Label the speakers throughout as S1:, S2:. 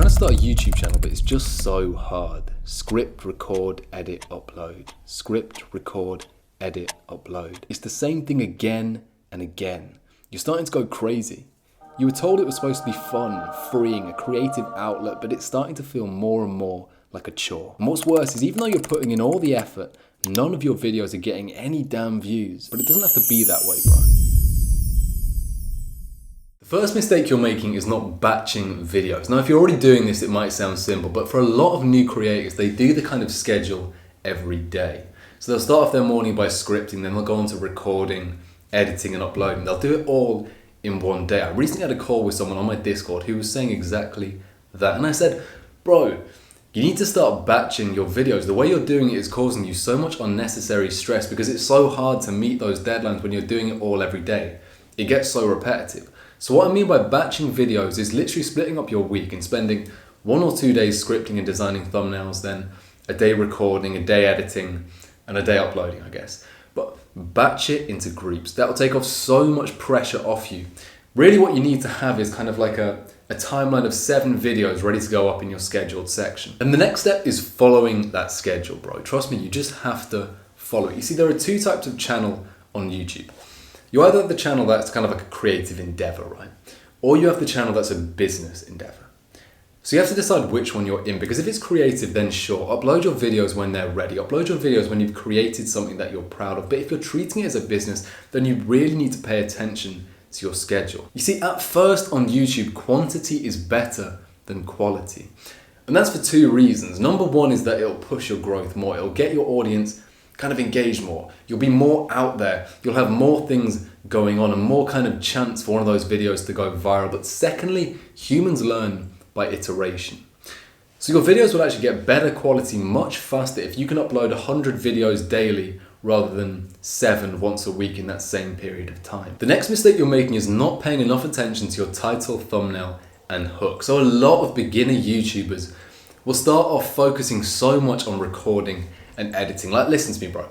S1: trying to start a YouTube channel, but it's just so hard. Script, record, edit, upload. Script, record, edit, upload. It's the same thing again and again. You're starting to go crazy. You were told it was supposed to be fun, freeing, a creative outlet, but it's starting to feel more and more like a chore. And what's worse is even though you're putting in all the effort, none of your videos are getting any damn views. But it doesn't have to be that way, bro. The first mistake you're making is not batching videos. Now, if you're already doing this, it might sound simple, but for a lot of new creators, they do the kind of schedule every day. So they'll start off their morning by scripting, then they'll go on to recording, editing and uploading. They'll do it all in one day. I recently had a call with someone on my Discord who was saying exactly that. And I said, bro, you need to start batching your videos. The way you're doing it is causing you so much unnecessary stress because it's so hard to meet those deadlines when you're doing it all every day. It gets so repetitive. So what I mean by batching videos is literally splitting up your week and spending 1 or 2 days scripting and designing thumbnails, then a day recording, a day editing, and a day uploading, I guess. But batch it into groups. That'll take off so much pressure off you. Really what you need to have is kind of like a timeline of 7 videos ready to go up in your scheduled section. And the next step is following that schedule, bro. Trust me, you just have to follow it. You see, there are 2 types of channel on YouTube. You either have the channel that's kind of like a creative endeavor, right? Or you have the channel that's a business endeavor. So you have to decide which one you're in, because if it's creative, then sure, upload your videos when they're ready. Upload your videos when you've created something that you're proud of. But if you're treating it as a business, then you really need to pay attention to your schedule. You see, at first on YouTube, quantity is better than quality. And that's for 2 reasons. Number 1 is that it'll push your growth more. It'll get your audience kind of engaged more. You'll be more out there. You'll have more things going on and more kind of chance for one of those videos to go viral. But secondly, humans learn by iteration. So your videos will actually get better quality much faster if you can upload 100 videos daily rather than 7 once a week in that same period of time. The next mistake you're making is not paying enough attention to your title, thumbnail, and hook. So a lot of beginner YouTubers will start off focusing so much on recording and editing. Like, listen to me, bro.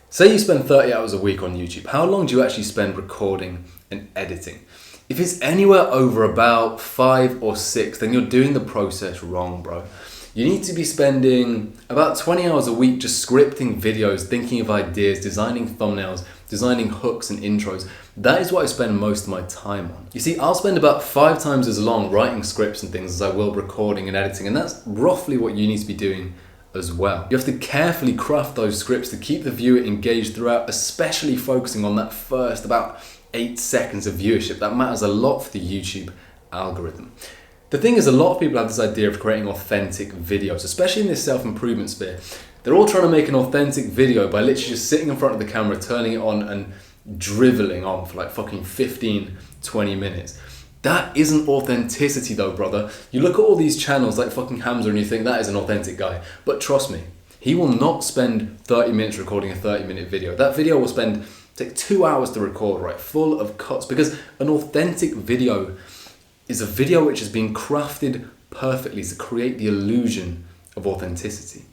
S1: Say you spend 30 hours a week on YouTube. How long do you actually spend recording and editing? If it's anywhere over about 5 or 6, then you're doing the process wrong, bro. You need to be spending about 20 hours a week just scripting videos, thinking of ideas, designing thumbnails, designing hooks and intros. That is what I spend most of my time on. You see, I'll spend about 5 times as long writing scripts and things as I will recording and editing, and that's roughly what you need to be doing as well. You have to carefully craft those scripts to keep the viewer engaged throughout, especially focusing on that first about 8 seconds of viewership. That matters a lot for the YouTube algorithm. The thing is, a lot of people have this idea of creating authentic videos, especially in this self-improvement sphere. They're all trying to make an authentic video by literally just sitting in front of the camera, turning it on and driveling on for like fucking 15, 20 minutes. That isn't authenticity though, brother. You look at all these channels like fucking Hamza and you think that is an authentic guy. But trust me, he will not spend 30 minutes recording a 30-minute video. That video will take 2 hours to record, right? Full of cuts, because an authentic video is a video which has been crafted perfectly to create the illusion of authenticity.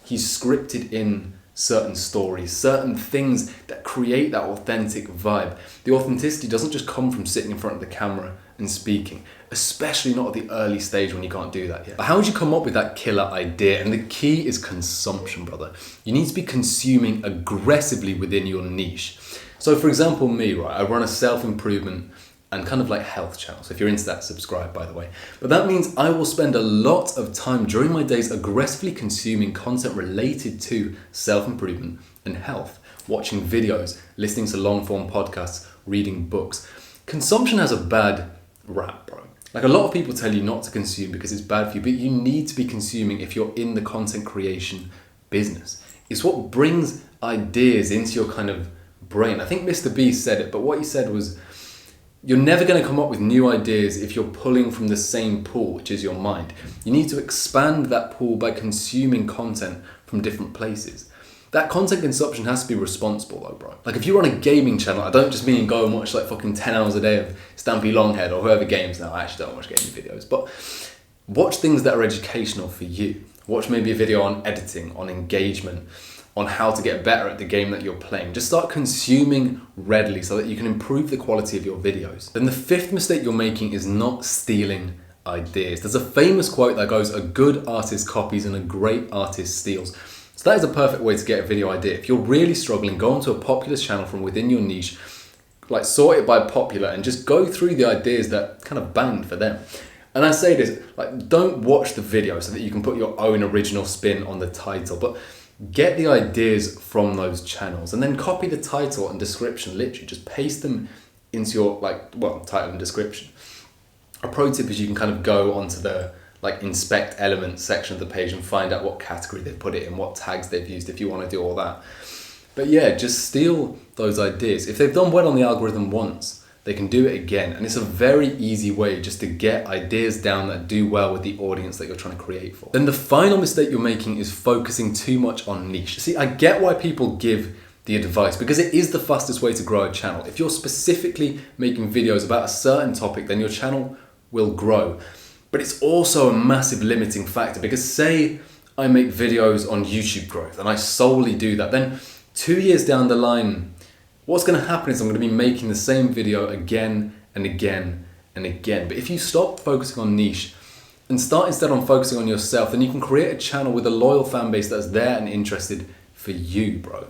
S1: He's scripted in certain stories, certain things that create that authentic vibe. The authenticity doesn't just come from sitting in front of the camera and speaking, especially not at the early stage when you can't do that yet. But how would you come up with that killer idea? And the key is consumption, brother. You need to be consuming aggressively within your niche. So for example, me, right, I run a self-improvement and kind of like health channel. So if you're into that, subscribe, by the way. But that means I will spend a lot of time during my days aggressively consuming content related to self-improvement and health, watching videos, listening to long-form podcasts, reading books. Consumption has a bad rap, bro. Like, a lot of people tell you not to consume because it's bad for you, but you need to be consuming if you're in the content creation business. It's what brings ideas into your kind of brain. I think Mr. Beast said it, but what he said was, you're never going to come up with new ideas if you're pulling from the same pool, which is your mind. You need to expand that pool by consuming content from different places. That content consumption has to be responsible though, bro. Like, if you run a gaming channel, I don't just mean go and watch like fucking 10 hours a day of Stampy Longhead or whoever games now. I actually don't watch gaming videos, but watch things that are educational for you. Watch maybe a video on editing, on engagement, on how to get better at the game that you're playing. Just start consuming readily so that you can improve the quality of your videos. Then the 5th mistake you're making is not stealing ideas. There's a famous quote that goes, "A good artist copies and a great artist steals." So that is a perfect way to get a video idea. If you're really struggling, go onto a popular channel from within your niche, like sort it by popular and just go through the ideas that kind of banged for them. And I say this, like, don't watch the video so that you can put your own original spin on the title, but get the ideas from those channels and then copy the title and description, literally just paste them into your title and description. A pro tip is you can kind of go onto the inspect elements section of the page and find out what category they've put it in, what tags they've used if you want to do all that. But yeah, just steal those ideas. If they've done well on the algorithm once, they can do it again. And it's a very easy way just to get ideas down that do well with the audience that you're trying to create for. Then the final mistake you're making is focusing too much on niche. See, I get why people give the advice because it is the fastest way to grow a channel. If you're specifically making videos about a certain topic, then your channel will grow. But it's also a massive limiting factor because say I make videos on YouTube growth and I solely do that, then 2 years down the line, what's going to happen is I'm going to be making the same video again and again and again. But if you stop focusing on niche and start instead on focusing on yourself, then you can create a channel with a loyal fan base that's there and interested for you, bro.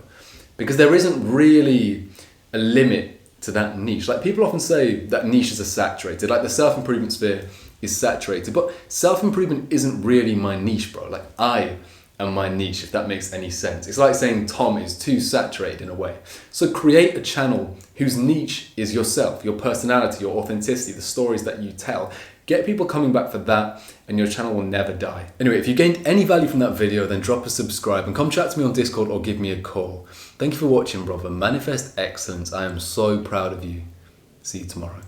S1: Because there isn't really a limit to that niche. Like, people often say that niches are saturated, like the self-improvement sphere is saturated, but self-improvement isn't really my niche, bro. Like, I am my niche, if that makes any sense. It's like saying Tom is too saturated in a way. So create a channel whose niche is yourself, your personality, your authenticity, the stories that you tell. Get people coming back for that and your channel will never die. Anyway, if you gained any value from that video, then drop a subscribe and come chat to me on Discord or give me a call. Thank you for watching, brother. Manifest excellence. I am so proud of you. See you tomorrow.